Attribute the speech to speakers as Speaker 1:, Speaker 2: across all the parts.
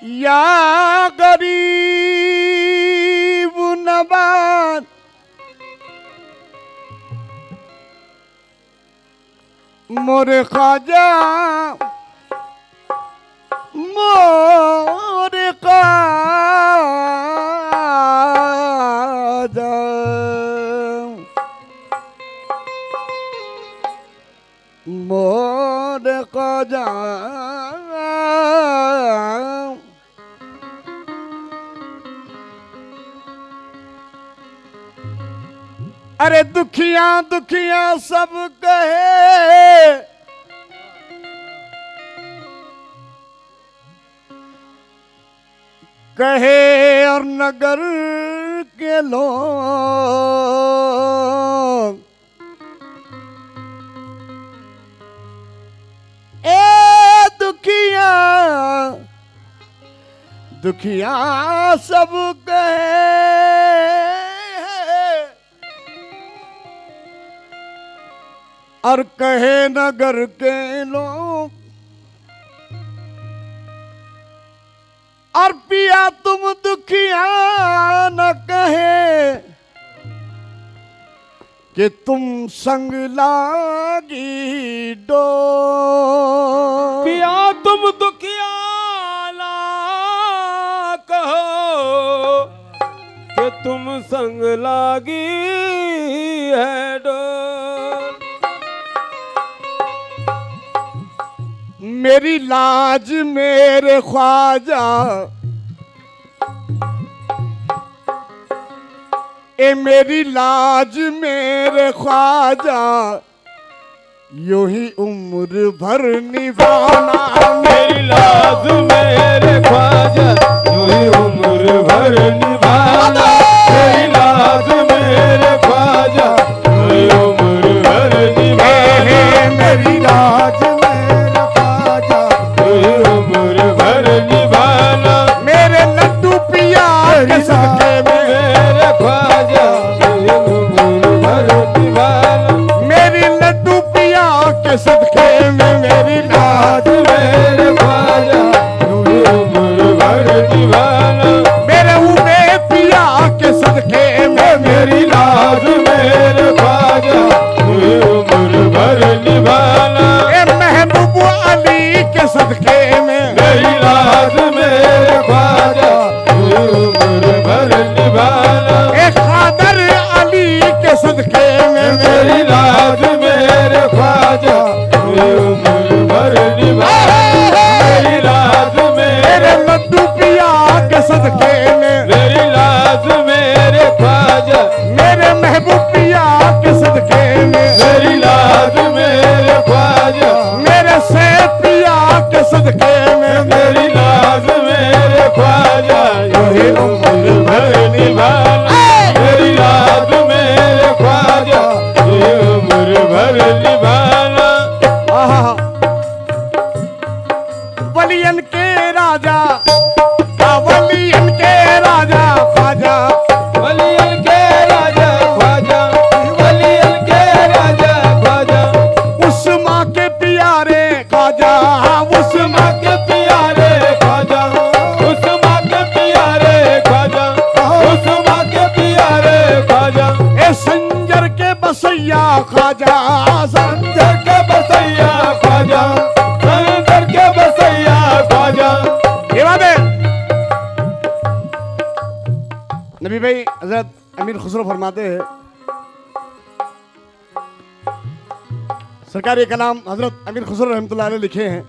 Speaker 1: या गरीब नवाज मोरे ख्वाजा मोरे ख्वाजा मोरे ख्वाजा अरे दुखिया दुखिया सब कहे कहे और नगर के लोग ए दुखिया दुखिया सब कहे और कहे नगर के लोग और पिया तुम दुखिया न कहे कि तुम संग लागी डो
Speaker 2: पिया तुम दुखिया ना कहो कि तुम संग लागी है डोर।
Speaker 1: मेरी लाज मेरे ख्वाजा ए मेरी लाज मेरे ख्वाजा यूं ही उम्र भर निभाना।
Speaker 2: मेरी लाज मेरे ख्वाजा यूं ही उम्र भर निभाना। मेरी लाज मेरे ख्वाजा यूं ही उम्र भर निभाना।
Speaker 1: मेरी लाज मेरे लड्डू पिया के सदके में
Speaker 2: मेरे ख्वाजा
Speaker 1: मेरी लड्डू पिया के सदके में मेरी लाज
Speaker 2: मेरे ख्वाजा उम्र भर निभाना।
Speaker 1: मेरे उबे पिया के सदके में मेरी लाज
Speaker 2: मेरे ख्वाजा उम्र भर निभाना।
Speaker 1: ए महबूब अली के सदके में
Speaker 2: मेरी लाज मेरे ख्वाजा उम्र भर निभाना।
Speaker 1: ए खादर अली के सदके में
Speaker 2: मेरी लाज मेरे ख्वाजा उम्र भर निभाना। मेरी लाज
Speaker 1: मेरे लड्डू पिया के सदके में
Speaker 2: मेरी लाज मेरे ख्वाजा
Speaker 1: मेरे महबूब पिया के सदके में
Speaker 2: मेरी लाज मेरे ख्वाजा
Speaker 1: मेरे से पिया के सदके में
Speaker 2: मेरी लाज मेरे ख्वाजा यूं उम्र भर निभाना। मेरी लाज मेरे ख्वाजा यूं उम्र भर निभाना।
Speaker 1: वलियन के राजा वलियन के राजा ख्वाजा
Speaker 2: वलियन के राजा ख्वाजा वलियन के राजा ख्वाजा
Speaker 1: उस माँ के प्यारे ख्वाजा उस
Speaker 2: माँ के प्यारे ख्वाजा उस माँ के प्यारे ख्वाजा उस माँ के प्यारे ख्वाजा
Speaker 1: ए संजर के बसैया ख्वाजा
Speaker 2: संजर के बसैया ख्वाजा संजर के बसैया ख्वाजा।
Speaker 1: ये बात है नबी भाई हजरत अमीर खुसरो फरमाते हैं सरकारी कलाम हजरत अमीर खुसरो रहमतुल्लाह अलैह लिखे हैं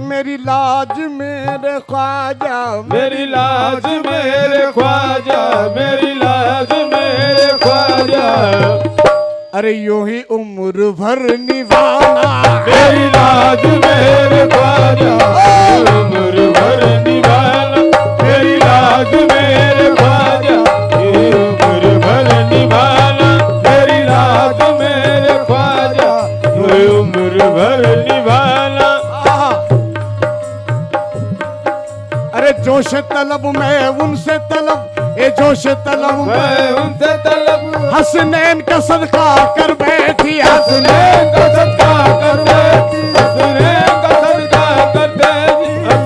Speaker 1: मेरी लाज मेरे ख्वाजा
Speaker 2: मेरी लाज मेरे ख्वाजा मेरी लाज मेरे ख्वाजा
Speaker 1: अरे यूं ही उम्र भर निभाना।
Speaker 2: मेरी लाज मेरे ख्वाजा उम्र भर निभाना। मेरी लाज मेरे ख्वाजा उम्र भर निभाना। मेरी लाज मेरे ख्वाजा उम्र भर निभाना।
Speaker 1: अरे जोश तलब में उनसे तलब ए जोश तलब
Speaker 2: मैं उनसे तलब
Speaker 1: हसनैन का सदका कर बैठी
Speaker 2: हसनैन का सदका कर बैठी हसनैन का सदका कर बैठी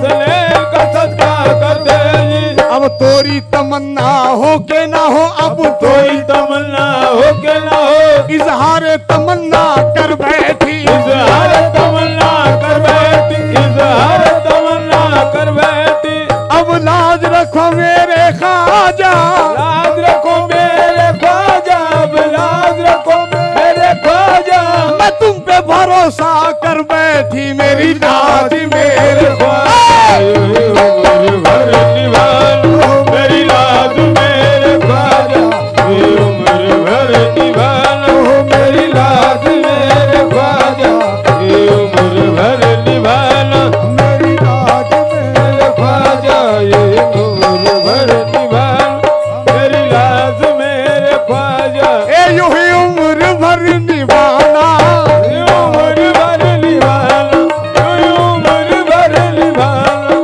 Speaker 1: अब तोरी तमन्ना हो के ना हो, अब
Speaker 2: कोई
Speaker 1: तोरी
Speaker 2: तमन्ना हो के ना हो,
Speaker 1: इजहार तमन्ना कर बैठी,
Speaker 2: इजहार तमन्ना कर बैठी, इजहार तमन्ना कर बैठी।
Speaker 1: अब लाज रखो मेरे ख्वाजा,
Speaker 2: लाज रखो मेरे ख्वाजा, अब लाज रखो मेरे ख्वाजा।
Speaker 1: मैं तुम पे भरोसा कर बैठी, मेरी लाज मेरे ख्वाजा।
Speaker 2: उम्र भर निभाना मेरी लाज मेरे ख्वाजा, उम्र भर निभाना मेरी लाज मेरे ख्वाजा, उम्र भर निभाना मेरी लाज मेरे ख्वाजा, उम्र भर निभाना मेरी लाज मेरे ख्वाजा।
Speaker 1: ए यूं ही उम्र भर निभाना,
Speaker 2: उम्र भर निभाना, उम्र भर निभाना,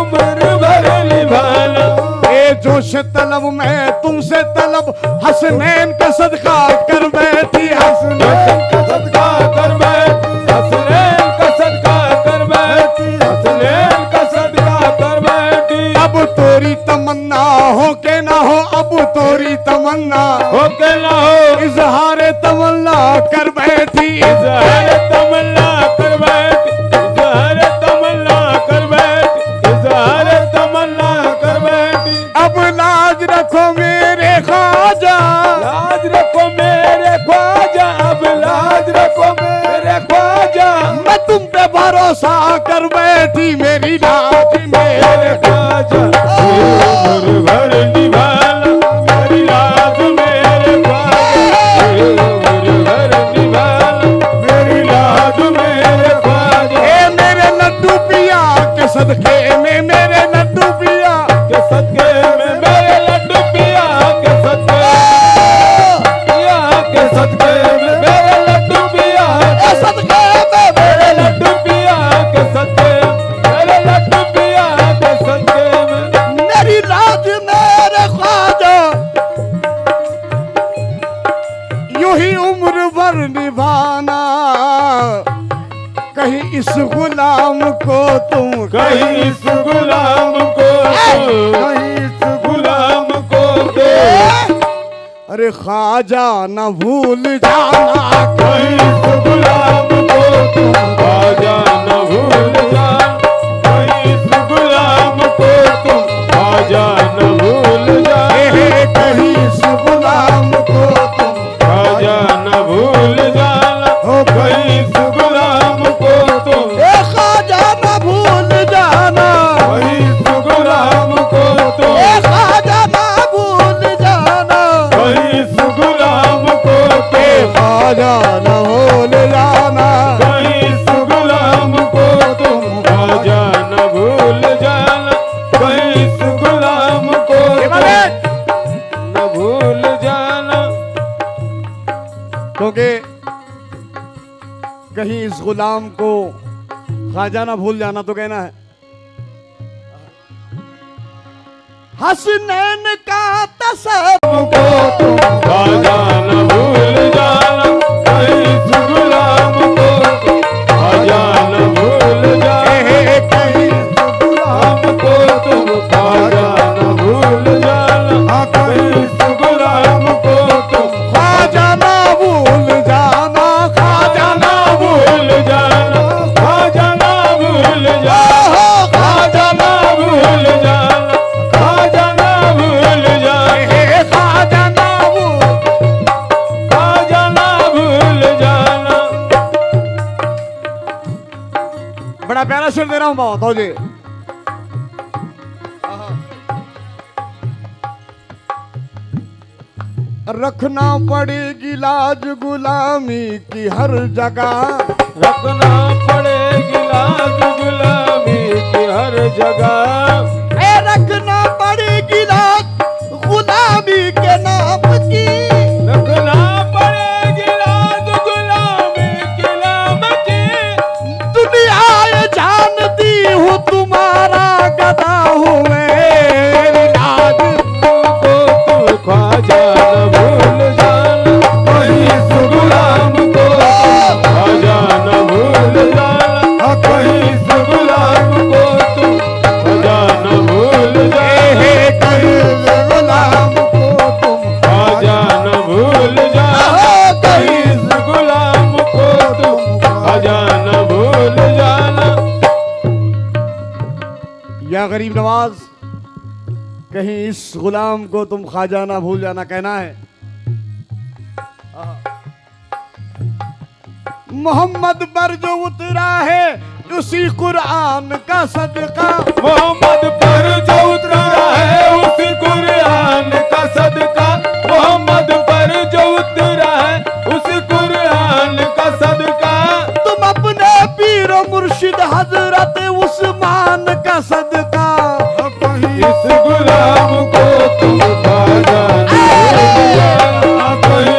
Speaker 2: उम्र भर निभाना।
Speaker 1: ए जोश तलब में तुमसे तलब, हसनैन का सदका कर बैठी, हसनैन
Speaker 2: का सदका कर बैठी, हसनैन का सदका कर बैठी, हसनैन का सदका कर बैठी।
Speaker 1: अब तोरी तमन्ना हो के ना हो, अब तोरी तमन्ना
Speaker 2: हो के ना हो,
Speaker 1: इजहार तमन्ना कर बैठी,
Speaker 2: इजहार तमन्ना कर बैठी, इजहार तमन्ना कर बैठी, इजहार तमन्ना कर बैठी।
Speaker 1: अब लाज रखो मेरे ख्वाजा,
Speaker 2: लाज रखो मेरे ख्वाजा, अब लाज रखो मेरे ख्वाजा।
Speaker 1: मैं तुम पे भरोसा कर बैठी, मेरी लाज मेरे
Speaker 2: ख्वाजा उम्र भर निभाना मेरी लाज मेरे ख्वाजा, उम्र भर निभाना मेरी लाज मेरे ख्वाजा।
Speaker 1: ए मेरे लड्डू पिया के सदके में, मेरे लड्डू पिया
Speaker 2: के सदके में मेरे लड्डू पिया के सदके, पिया के सदके में मेरे लड्डू पिया के
Speaker 1: सदके में
Speaker 2: मेरे लड्डू पिया के सदके, मेरे लड्डू पिया के सदके में
Speaker 1: मेरी लाज मेरे ख्वाजा, यूं ही उम्र भर निभाना। कहीं इस गुलाम को तुम,
Speaker 2: कहीं इस गुलाम को कहीं इस गुलाम को दो,
Speaker 1: अरे ख्वाजा न भूल जाना,
Speaker 2: कहीं इस गुलाम को तुम ख्वाजा न भूल जाना, कहीं इस गुलाम को तुम ख्वाजा न भूल जाना,
Speaker 1: कहीं इस गुलाम को तुम
Speaker 2: ख्वाजा न भूल जाना, हो कहीं इस गुलाम को तुम
Speaker 1: ख्वाजा न भूल जाना,
Speaker 2: कहीं इस गुलाम को तुम
Speaker 1: ख्वाजा न भूल जाना,
Speaker 2: कहीं इस गुलाम को तुम
Speaker 1: ख्वाजा न भूल जाना।
Speaker 2: कहीं इस गुलाम को तुम ख्वाजा न भूल जाना, कहीं इस गुलाम को तुम न भूल जाना।
Speaker 1: क्योंकि कहीं इस गुलाम को ख्वाजा ना भूल जाना तो कहना है। हसनैन का तसव्वुर
Speaker 2: को तुम ख्वाजा न भूल जाना, कहीं इस गुलाम को तुम ख्वाजा न भूल जाना, कहीं इस गुलाम को तुम ख्वाजा न भूल जाना, कहीं इस गुलाम को तुम
Speaker 1: ख्वाजा ना भूल जाना, ख्वाजा ना
Speaker 2: भूल जाना, ख्वाजा ना भूल जाना, ख्वाजा ना भूल जाना, ख्वाजा ना भूल जाना,
Speaker 1: ख्वाजा ना भूल,
Speaker 2: ख्वाजा ना भूल जाना।
Speaker 1: बड़ा प्यारा शेर दे रहा हूं बाबा तो जी। रखना पड़ेगी लाज गुलामी की हर जगह,
Speaker 2: रखना पड़ेगी लाज गुलामी की हर जगह,
Speaker 1: रखना पड़ेगी लाज गुलामी के नाम की,
Speaker 2: रखना पड़ेगी लाज गुलामी के नाम की।
Speaker 1: दुनिया ये जानती हूँ तुम्हारा गदा हूँ मैं, लाज
Speaker 2: को तू ख्वाजा न भूल जाना, कहीं इस गुलाम को ख्वाजा न भूल जाना, कहीं इस गुलाम को तू
Speaker 1: या गरीब नवाज, कहीं इस गुलाम को तुम ख्वाजा ना भूल जाना कहना है। मोहम्मद पर जो उतरा है उसी कुरान का सदका,
Speaker 2: मोहम्मद पर जो उतरा है उसी कुरान का सदका, मोहम्मद पर जो उतरा है उसी कुरान का सदका।
Speaker 1: तुम अपने पीर मुर्शिद हजरत उस्मान का सदका,
Speaker 2: इस गुलाम को तुम ख्वाजा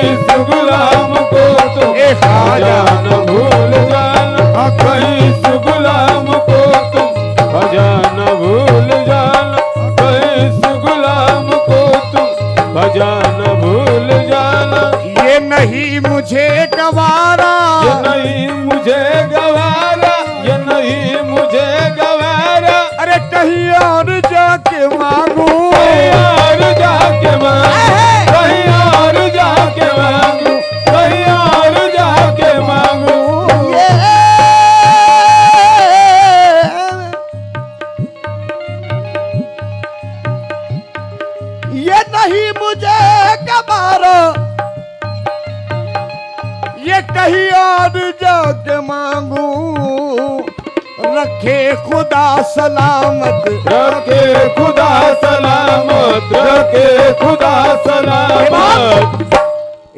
Speaker 2: इस गुलाम को तुम ख्वाजा न भूल जाना, कहीं इस गुलाम को तुम ख्वाजा न भूल जाना, कहीं इस गुलाम को तुम ख्वाजा न भूल जाना।
Speaker 1: ये नहीं मुझे गवारा,
Speaker 2: ये नहीं मुझे गवारा, ये नहीं मुझे गवारा,
Speaker 1: अरे कहीं और जाके मांगू,
Speaker 2: कहीं और जाके मांगू, कहीं और जाके मांगू, कहीं और जाके मांगू।
Speaker 1: ये नहीं मुझे गवारा, ये कहीं और जाके मांगू, रखे खुदा सलामत,
Speaker 2: रखे खुदा सलामत, रखे खुदा सलामत,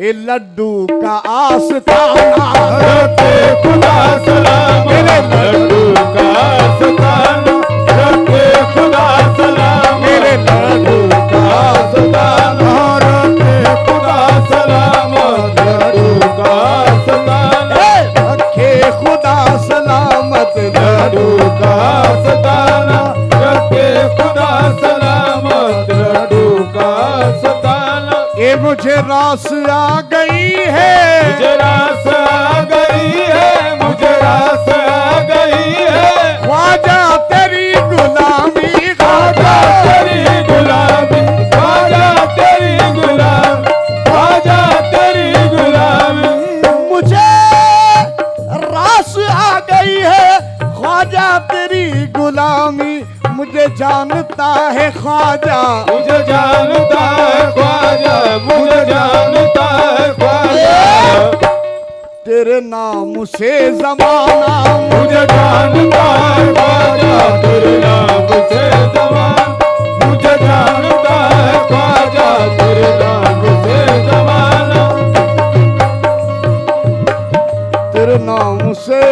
Speaker 1: ये लड्डू का आस्ताना,
Speaker 2: रखे खुदा सलामत, लड्डू का आस्ताना, रखे खुदा सलामत,
Speaker 1: मेरे लड्डू
Speaker 2: का आस्ताना, रखे खुदा सलामत, लड्डू का आस्ताना,
Speaker 1: रखे खुदा सलामत,
Speaker 2: लड्डू का आस्ताना, रखे खुदा सलामत, लड्डू का आस्ताना।
Speaker 1: ये मुझे रास आ गई है,
Speaker 2: मुझे रास आ गई है, मुझे रास आ गई है,
Speaker 1: ख्वाजा तेरी गुलामी,
Speaker 2: ख्वाजा तेरी गुलामी, ख्वाजा तेरी गुलामी, ख्वाजा तेरी गुलामी।
Speaker 1: मुझे रास आ गई है ख्वाजा तेरी गुलामी, मुझे जानता है ख्वाजा,
Speaker 2: मुझे जानता है ख्वाजा, मुझे जानता है ख्वाजा,
Speaker 1: तेरे नाम से जमाना,
Speaker 2: मुझे जानता है ख्वाजा, तेरे नाम से जमान, मुझे जानता है ख्वाजा, तेरे नाम से जमाना,
Speaker 1: तेरे नाम से